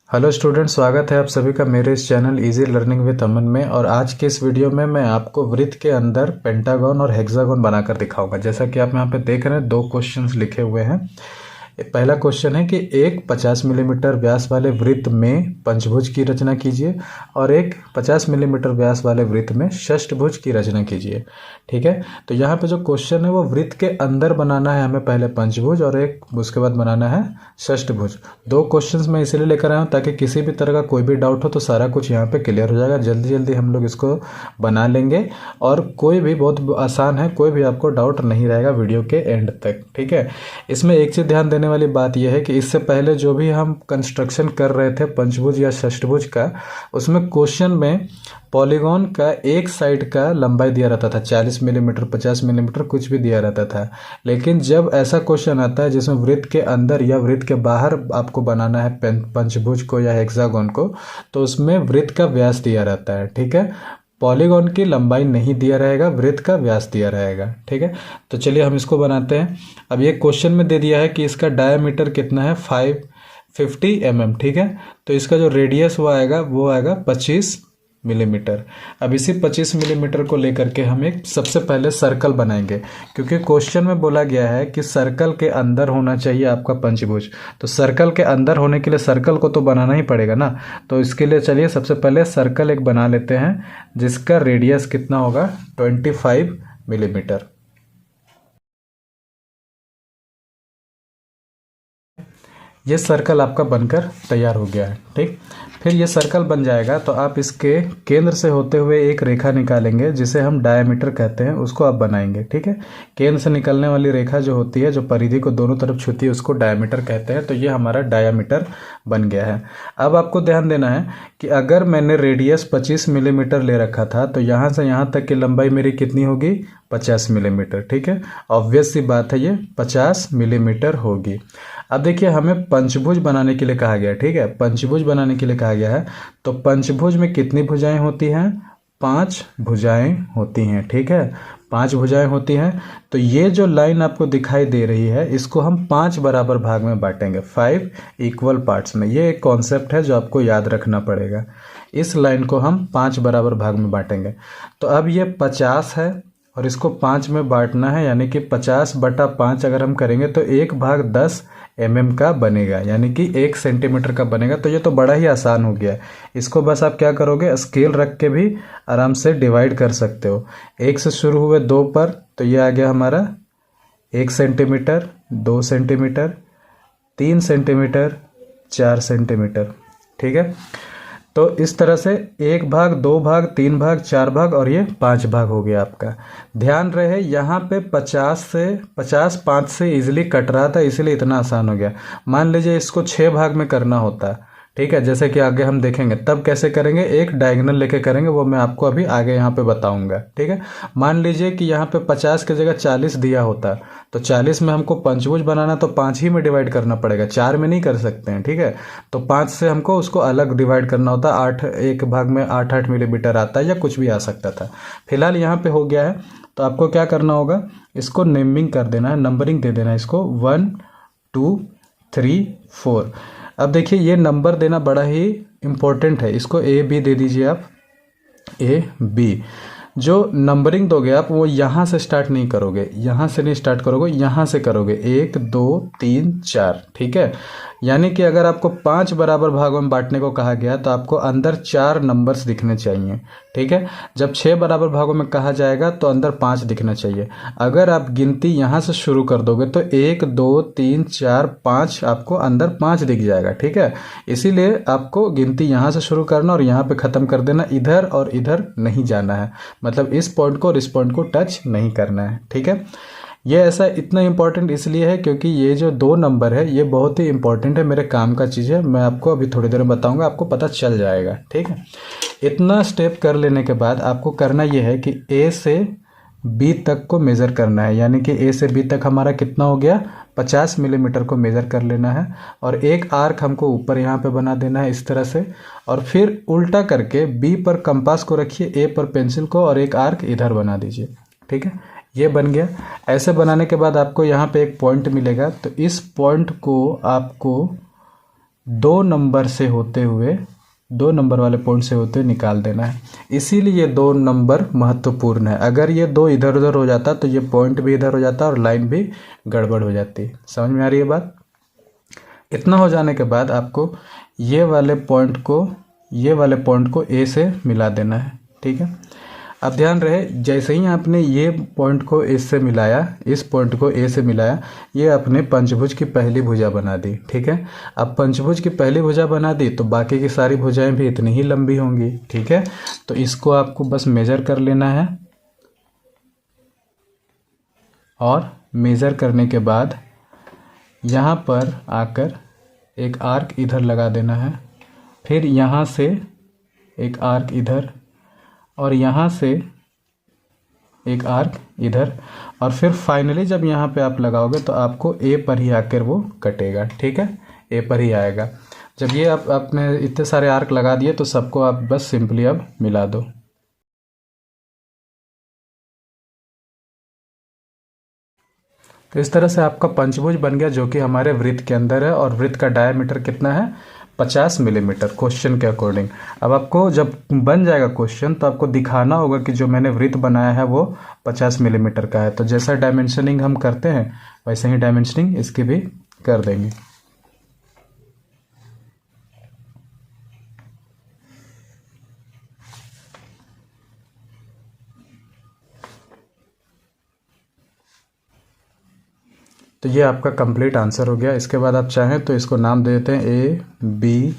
Hello student, स्वागत है आप सभी का मेरे इस चैनल इजी लर्निंग विद अमन में। और आज के इस वीडियो में मैं आपको वृत्त के अंदर पेंटागन और हेक्सागन बनाकर दिखाऊंगा। जैसा कि आप यहाँ पे देख रहे हैं, दो क्वेश्चंस लिखे हुए हैं। पहला क्वेश्चन है कि एक 50 मिलीमीटर व्यास वाले वृत्त में पंचभुज की रचना कीजिए और एक 50 मिलीमीटर व्यास वाले वृत्त में षष्ठभुज की रचना कीजिए। ठीक है, तो यहाँ पे जो क्वेश्चन है वो वृत्त के अंदर बनाना है हमें, पहले पंचभुज और एक उसके बाद बनाना है षष्ठभुज। दो क्वेश्चंस मैं इसलिए लेकर आया हूँ ताकि किसी भी तरह का कोई भी डाउट हो तो सारा कुछ यहाँ पे क्लियर हो जाएगा। जल्दी जल्दी हम लोग इसको बना लेंगे और कोई भी बहुत आसान है, कोई भी आपको डाउट नहीं रहेगा वीडियो के एंड तक। ठीक है, इसमें एक चीज़ ध्यान देने वाली बात यह है कि इससे पहले जो भी हम कंस्ट्रक्शन कर रहे थे पंचभुज या षष्ठभुज का, उसमें क्वेश्चन में पॉलीगॉन का एक साइड का लंबाई दिया रहता था 40 मिलीमीटर, 50 मिलीमीटर, कुछ भी दिया रहता था। लेकिन जब ऐसा क्वेश्चन आता है जिसमें वृत्त के अंदर या वृत्त के बाहर आपको बनाना है पंचभुज को या हेक्सागन को, तो उसमें वृत्त का व्यास दिया रहता है। ठीक है, पॉलीगॉन की लंबाई नहीं दिया रहेगा, वृत्त का व्यास दिया रहेगा। ठीक है, तो चलिए हम इसको बनाते हैं। अब ये क्वेश्चन में दे दिया है कि इसका डायमीटर कितना है, 550 mm। ठीक है, तो इसका जो रेडियस वो आएगा 25 मिलीमीटर। अब इसी 25 मिलीमीटर को लेकर के हम एक सबसे पहले सर्कल बनाएंगे, क्योंकि क्वेश्चन में बोला गया है कि सर्कल के अंदर होना चाहिए आपका पंचभुज। तो सर्कल के अंदर होने के लिए सर्कल को तो बनाना ही पड़ेगा ना। तो इसके लिए चलिए सबसे पहले सर्कल एक बना लेते हैं जिसका रेडियस कितना होगा, 25 मिलीमीटर। ये सर्कल आपका बनकर तैयार हो गया है। ठीक, फिर ये सर्कल बन जाएगा तो आप इसके केंद्र से होते हुए एक रेखा निकालेंगे जिसे हम डायमीटर कहते हैं, उसको आप बनाएंगे। ठीक है, केंद्र से निकलने वाली रेखा जो होती है, जो परिधि को दोनों तरफ छूती है, उसको डायमीटर कहते हैं। तो ये हमारा डायमीटर बन गया है। अब आपको ध्यान देना है कि अगर मैंने रेडियस 25 मिलीमीटर ले रखा था तो यहाँ से यहाँ तक की लंबाई मेरी कितनी होगी, 50 मिलीमीटर। ठीक है, ऑब्वियस सी बात है, ये 50 मिलीमीटर होगी। अब देखिए, हमें पंचभुज बनाने के लिए कहा गया है। ठीक है, पंचभुज बनाने के लिए कहा गया है। तो पंचभुज में कितनी भुजाएं होती हैं, 5 भुजाएं होती हैं। ठीक है, 5 भुजाएं होती हैं। तो ये जो लाइन आपको दिखाई दे रही है, इसको हम 5 बराबर भाग में बांटेंगे, 5 इक्वल पार्ट्स में। ये एक कॉन्सेप्ट है जो आपको याद रखना पड़ेगा। इस लाइन को हम 5 बराबर भाग में बांटेंगे। तो अब ये 50 है और इसको 5 में बांटना है, यानी कि 50/5 अगर हम करेंगे तो 1/10 mm का बनेगा, यानी कि 1 सेंटीमीटर का बनेगा। तो ये तो बड़ा ही आसान हो गया। इसको बस आप क्या करोगे, स्केल रख के भी आराम से डिवाइड कर सकते हो। 1 से शुरू हुए 2 पर, तो ये आ गया हमारा 1 सेंटीमीटर, 2 सेंटीमीटर, 3 सेंटीमीटर, 4 सेंटीमीटर। ठीक है, तो इस तरह से 1 भाग, 2 भाग, 3 भाग, 4 भाग और ये 5 भाग हो गया आपका। ध्यान रहे यहाँ पे 50 5 से इजीली कट रहा था, इसीलिए इतना आसान हो गया। मान लीजिए इसको 6 भाग में करना होता, ठीक है, जैसे कि आगे हम देखेंगे तब कैसे करेंगे, एक डायगोनल लेके करेंगे, वो मैं आपको अभी आगे यहाँ पे बताऊंगा। ठीक है, मान लीजिए कि यहाँ पे 50 की जगह 40 दिया होता, तो 40 में हमको पंचभुज बनाना तो 5 ही में डिवाइड करना पड़ेगा, 4 में नहीं कर सकते हैं। ठीक है, तो 5 से हमको उसको अलग डिवाइड करना होता। 8 एक भाग में 8 मिलीमीटर आता है या कुछ भी आ सकता था। फिलहाल यहाँ पे हो गया है, तो आपको क्या करना होगा, इसको नेमिंग कर देना है, नंबरिंग दे देना है इसको, 1 2 3 4। अब देखिए, ये नंबर देना बड़ा ही इम्पोर्टेंट है। इसको A B दे दीजिए आप, A B। जो नंबरिंग दोगे आप वो यहाँ से स्टार्ट नहीं करोगे, यहाँ से नहीं स्टार्ट करोगे, यहाँ से करोगे, 1 2 3 4। ठीक है, यानी कि अगर आपको 5 बराबर भागों में बांटने को कहा गया तो आपको अंदर 4 नंबर्स दिखने चाहिए। ठीक है, जब 6 बराबर भागों में कहा जाएगा तो अंदर 5 दिखना चाहिए। अगर आप गिनती यहाँ से शुरू कर दोगे तो 1 2 3 4 5, आपको अंदर 5 दिख जाएगा। ठीक है, इसीलिए आपको गिनती यहाँ से शुरू करना और यहाँ पे ख़त्म कर देना, इधर और इधर नहीं जाना है, मतलब इस पॉइंट को और इस पॉइंट को टच नहीं करना है। ठीक है, ये ऐसा इतना इम्पोर्टेंट इसलिए है क्योंकि ये जो 2 नंबर है ये बहुत ही इम्पोर्टेंट है, मेरे काम का चीज़ है। मैं आपको अभी थोड़ी देर में बताऊंगा, आपको पता चल जाएगा। ठीक है, इतना स्टेप कर लेने के बाद आपको करना ये है कि A से B तक को मेज़र करना है, यानी कि A से B तक हमारा कितना हो गया, 50 मिलीमीटर को मेज़र कर लेना है। और एक आर्क हमको ऊपर यहाँ पे बना देना है इस तरह से, और फिर उल्टा करके B पर कंपास को रखिए, A पर पेंसिल को, और एक आर्क इधर बना दीजिए। ठीक है, ये बन गया। ऐसे बनाने के बाद आपको यहाँ पे एक पॉइंट मिलेगा, तो इस पॉइंट को आपको 2 नंबर से होते हुए 2 नंबर वाले पॉइंट से होते हुए निकाल देना है। इसीलिए ये 2 नंबर महत्वपूर्ण है। अगर ये 2 इधर उधर हो जाता तो ये पॉइंट भी इधर हो जाता और लाइन भी गड़बड़ हो जाती। समझ में आ रही है बात? इतना हो जाने के बाद आपको ये वाले पॉइंट को ए से मिला देना है। ठीक है, अब ध्यान रहे, जैसे ही आपने ये पॉइंट को इससे मिलाया, इस पॉइंट को ए से मिलाया, ये अपने पंचभुज की पहली भुजा बना दी। ठीक है, अब पंचभुज की पहली भुजा बना दी तो बाकी की सारी भुजाएं भी इतनी ही लंबी होंगी। ठीक है, तो इसको आपको बस मेजर कर लेना है और मेजर करने के बाद यहाँ पर आकर एक आर्क इधर लगा देना है, फिर यहाँ से एक आर्क इधर और यहाँ से एक आर्क इधर, और फिर फाइनली जब यहाँ पे आप लगाओगे तो आपको ए पर ही आकर वो कटेगा। ठीक है, ए पर ही आएगा। जब ये आपने इतने सारे आर्क लगा दिए तो सबको आप बस सिंपली अब मिला दो। तो इस तरह से आपका पंचभुज बन गया, जो कि हमारे वृत्त के अंदर है, और वृत्त का डायमीटर कितना है? 50 मिलीमीटर क्वेश्चन के अकॉर्डिंग। अब आपको जब बन जाएगा क्वेश्चन तो आपको दिखाना होगा कि जो मैंने वृत्त बनाया है वो 50 मिलीमीटर का है। तो जैसा डायमेंशनिंग हम करते हैं वैसे ही डायमेंशनिंग इसकी भी कर देंगे। तो ये आपका कंप्लीट आंसर हो गया। इसके बाद आप चाहें तो इसको नाम दे देते हैं ABCDE।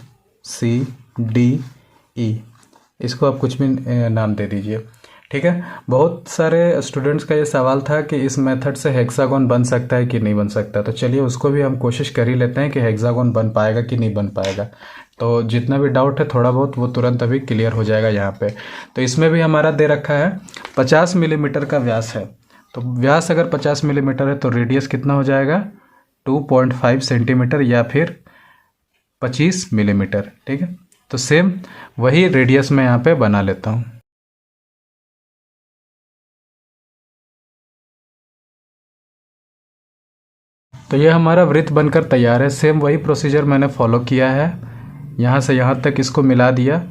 इसको आप कुछ भी नाम दे दीजिए। ठीक है, बहुत सारे स्टूडेंट्स का ये सवाल था कि इस मेथड से हेक्सागोन बन सकता है कि नहीं बन सकता। तो चलिए उसको भी हम कोशिश कर ही लेते हैं कि हेक्सागोन बन पाएगा कि नहीं बन पाएगा। तो जितना भी डाउट है थोड़ा बहुत वो तुरंत अभी क्लियर हो जाएगा यहाँ पे। तो इसमें भी हमारा दे रखा है 50 मिलीमीटर का व्यास है। तो व्यास अगर 50 मिलीमीटर है तो रेडियस कितना हो जाएगा? 2.5 सेंटीमीटर या फिर 25 मिलीमीटर। ठीक है, तो सेम वही रेडियस मैं यहाँ पे बना लेता हूँ। तो ये हमारा वृत्त बनकर तैयार है। सेम वही प्रोसीजर मैंने फॉलो किया है। यहाँ से यहाँ तक इसको मिला दिया।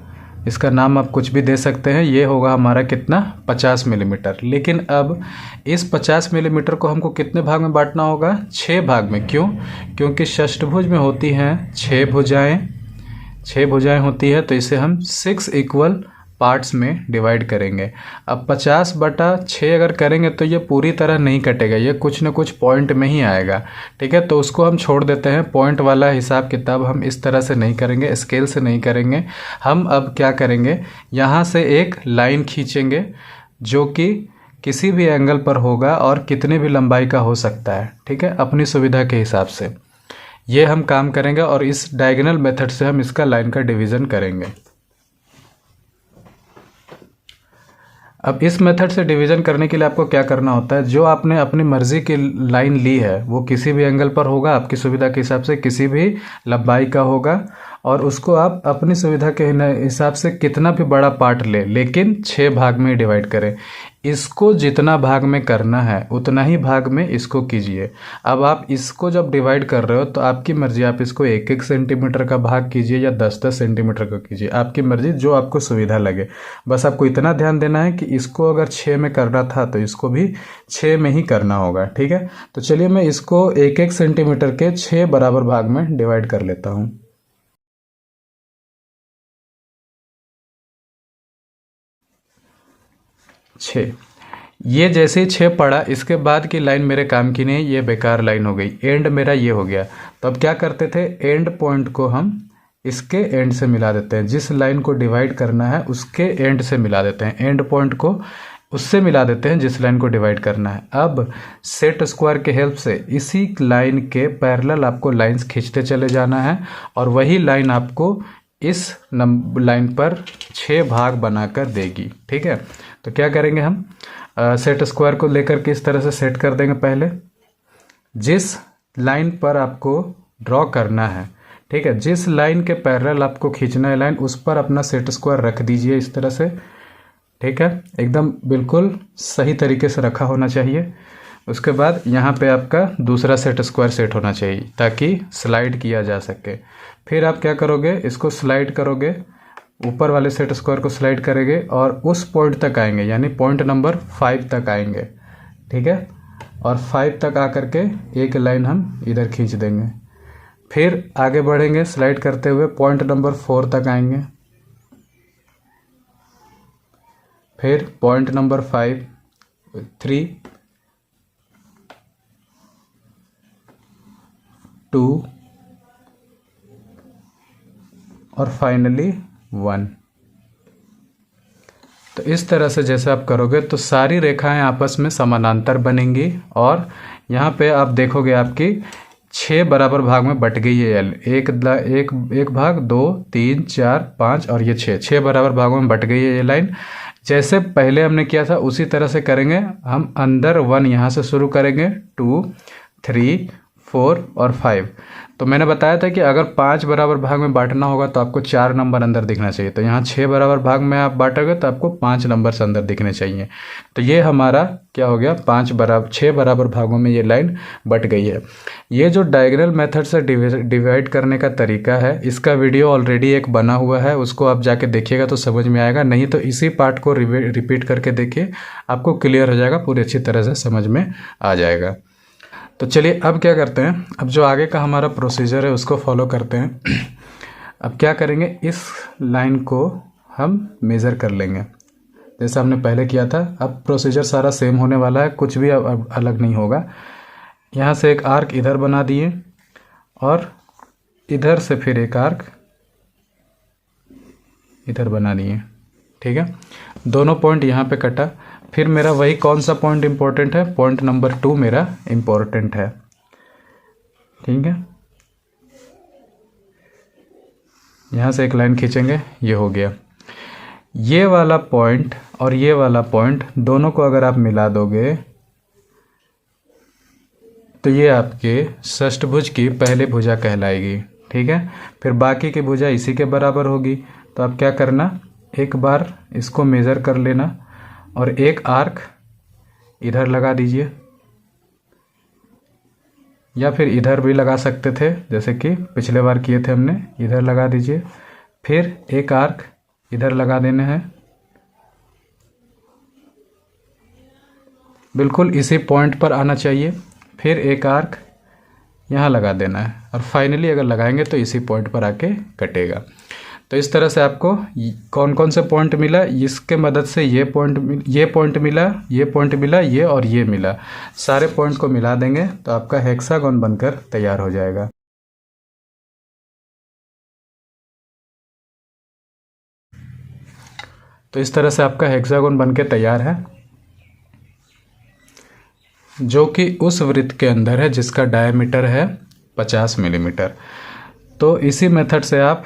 इसका नाम आप कुछ भी दे सकते हैं। ये होगा हमारा कितना? 50 मिलीमीटर। लेकिन अब इस 50 मिलीमीटर को हमको कितने भाग में बांटना होगा? 6 भाग में। क्यों? क्योंकि षष्ठभुज में होती हैं 6 भुजाएं। 6 भुजाएं होती है तो इसे हम 6 इक्वल पार्ट्स में डिवाइड करेंगे। अब 50/6 अगर करेंगे तो ये पूरी तरह नहीं कटेगा, ये कुछ न कुछ पॉइंट में ही आएगा। ठीक है, तो उसको हम छोड़ देते हैं। पॉइंट वाला हिसाब किताब हम इस तरह से नहीं करेंगे, स्केल से नहीं करेंगे। हम अब क्या करेंगे, यहाँ से एक लाइन खींचेंगे जो कि किसी भी एंगल पर होगा और कितनी भी लंबाई का हो सकता है। ठीक है, अपनी सुविधा के हिसाब से ये हम काम करेंगे और इस डायगोनल मेथड से हम इसका लाइन का डिवीज़न करेंगे। अब इस मेथड से डिवीज़न करने के लिए आपको क्या करना होता है, जो आपने अपनी मर्ज़ी की लाइन ली है वो किसी भी एंगल पर होगा, आपकी सुविधा के हिसाब से किसी भी लंबाई का होगा, और उसको आप अपनी सुविधा के हिसाब से कितना भी बड़ा पार्ट ले, लेकिन 6 भाग में डिवाइड करें। इसको जितना भाग में करना है उतना ही भाग में इसको कीजिए। अब आप इसको जब डिवाइड कर रहे हो तो आपकी मर्ज़ी, आप इसको 1-1 सेंटीमीटर का भाग कीजिए या 10-10 सेंटीमीटर का कीजिए, आपकी मर्ज़ी, जो आपको सुविधा लगे। बस आपको इतना ध्यान देना है कि इसको अगर 6 में करना था तो इसको भी 6 में ही करना होगा। ठीक है, तो चलिए मैं इसको 1-1 सेंटीमीटर के 6 बराबर भाग में डिवाइड कर लेता हूँ। ये जैसे ही 6 पड़ा, इसके बाद की लाइन मेरे काम की नहीं, ये बेकार लाइन हो गई। एंड मेरा ये हो गया। तो अब क्या करते थे, एंड पॉइंट को हम इसके एंड से मिला देते हैं। जिस लाइन को डिवाइड करना है उसके एंड से मिला देते हैं। एंड पॉइंट को उससे मिला देते हैं जिस लाइन को डिवाइड करना है। अब सेट स्क्वायर के हेल्प से इसी लाइन के पैरेलल आपको लाइंस खींचते चले जाना है, और वही लाइन आपको इस लाइन पर 6 भाग बनाकर देगी। ठीक है, तो क्या करेंगे हम, सेट स्क्वायर को लेकर के इस तरह से सेट कर देंगे। पहले जिस लाइन पर आपको ड्रॉ करना है, ठीक है, जिस लाइन के पैरेलल आपको खींचना है लाइन, उस पर अपना सेट स्क्वायर रख दीजिए इस तरह से। ठीक है, एकदम बिल्कुल सही तरीके से रखा होना चाहिए। उसके बाद यहाँ पे आपका दूसरा सेट स्क्वायर सेट होना चाहिए ताकि स्लाइड किया जा सके। फिर आप क्या करोगे, इसको स्लाइड करोगे, ऊपर वाले सेट स्क्वायर को स्लाइड करेंगे और उस पॉइंट तक आएंगे, यानी पॉइंट नंबर 5 तक आएंगे। ठीक है, और 5 तक आकर के एक लाइन हम इधर खींच देंगे। फिर आगे बढ़ेंगे स्लाइड करते हुए, पॉइंट नंबर 4 तक आएंगे। फिर पॉइंट नंबर 5, 3, 2 और फाइनली 1। तो इस तरह से जैसे आप करोगे तो सारी रेखाएं आपस में समानांतर बनेंगी और यहाँ पे आप देखोगे आपकी 6 बराबर भाग में बट गई है एल। एक भाग, 2, 3, 4, 5 और ये 6 बराबर भागों में बट गई है ये लाइन। जैसे पहले हमने किया था उसी तरह से करेंगे हम। अंदर 1 यहाँ से शुरू करेंगे, 2, 3, 4 और 5। तो मैंने बताया था कि अगर 5 बराबर भाग में बांटना होगा तो आपको 4 नंबर अंदर दिखना चाहिए। तो यहाँ 6 बराबर भाग में आप बांटोगे तो आपको 5 नंबर से अंदर दिखने चाहिए। तो ये हमारा क्या हो गया, 6 बराबर भागों में ये लाइन बट गई है। ये जो डायगोनल मेथड से डिवाइड करने का तरीका है, इसका वीडियो ऑलरेडी एक बना हुआ है, उसको आप जाके देखिएगा तो समझ में आएगा। नहीं तो इसी पार्ट को रिपीट करके देखिए, आपको क्लियर हो जाएगा, पूरी अच्छी तरह से समझ में आ जाएगा। तो चलिए अब क्या करते हैं, अब जो आगे का हमारा प्रोसीजर है उसको फॉलो करते हैं। अब क्या करेंगे, इस लाइन को हम मेज़र कर लेंगे जैसा हमने पहले किया था। अब प्रोसीजर सारा सेम होने वाला है, कुछ भी अब अलग नहीं होगा। यहाँ से एक आर्क इधर बना दिए और इधर से फिर एक आर्क इधर बना दिए। ठीक है, दोनों पॉइंट यहाँ पे कटा। फिर मेरा वही कौन सा पॉइंट इंपॉर्टेंट है, पॉइंट नंबर 2 मेरा इंपॉर्टेंट है। ठीक है, यहाँ से एक लाइन खींचेंगे, ये हो गया। ये वाला पॉइंट और ये वाला पॉइंट दोनों को अगर आप मिला दोगे तो ये आपके षष्ठभुज की पहली भुजा कहलाएगी। ठीक है, फिर बाकी की भुजा इसी के बराबर होगी। तो आप क्या करना, एक बार इसको मेज़र कर लेना और एक आर्क इधर लगा दीजिए, या फिर इधर भी लगा सकते थे जैसे कि पिछले बार किए थे हमने, इधर लगा दीजिए। फिर एक आर्क इधर लगा देने हैं, बिल्कुल इसी पॉइंट पर आना चाहिए। फिर एक आर्क यहाँ लगा देना है और फाइनली अगर लगाएंगे तो इसी पॉइंट पर आके कटेगा। तो इस तरह से आपको कौन कौन से पॉइंट मिला, इसके मदद से ये पॉइंट मिला, ये पॉइंट मिला, ये और ये मिला, सारे पॉइंट को मिला देंगे तो आपका हेक्सागोन बनकर तैयार हो जाएगा। तो इस तरह से आपका हेक्सागोन बनकर तैयार है, जो कि उस वृत्त के अंदर है जिसका डायमीटर है 50 मिलीमीटर। तो इसी मेथड से आप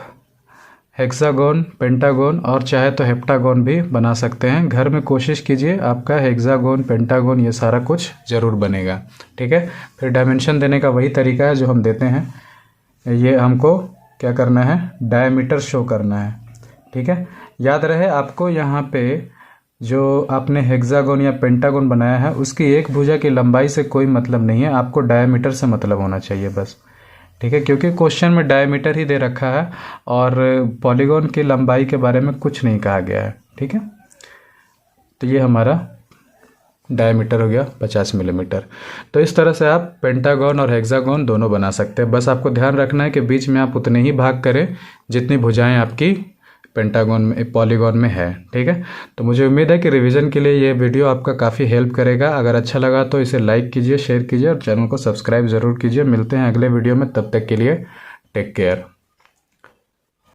हेक्सागोन, पेंटागोन और चाहे तो हेप्टागोन भी बना सकते हैं। घर में कोशिश कीजिए, आपका हेक्सागोन, पेंटागोन ये सारा कुछ ज़रूर बनेगा। ठीक है, फिर डायमेंशन देने का वही तरीका है जो हम देते हैं। ये हमको क्या करना है, डायमीटर शो करना है। ठीक है, याद रहे आपको यहाँ पे जो आपने हेक्सागोन या पेंटागोन बनाया है उसकी एक भुजा की लंबाई से कोई मतलब नहीं है, आपको डायमीटर से मतलब होना चाहिए बस। ठीक है, क्योंकि क्वेश्चन में डायमीटर ही दे रखा है और पॉलीगॉन की लंबाई के बारे में कुछ नहीं कहा गया है। ठीक है, तो ये हमारा डायमीटर हो गया 50 मिलीमीटर। तो इस तरह से आप पेंटागन और हेक्सागोन दोनों बना सकते हैं। बस आपको ध्यान रखना है कि बीच में आप उतने ही भाग करें जितनी भुजाएं आपकी पेंटागन में, पॉलीगॉन में है। ठीक है, तो मुझे उम्मीद है कि रिवीजन के लिए ये वीडियो आपका काफ़ी हेल्प करेगा। अगर अच्छा लगा तो इसे लाइक कीजिए, शेयर कीजिए और चैनल को सब्सक्राइब ज़रूर कीजिए। मिलते हैं अगले वीडियो में, तब तक के लिए टेक केयर।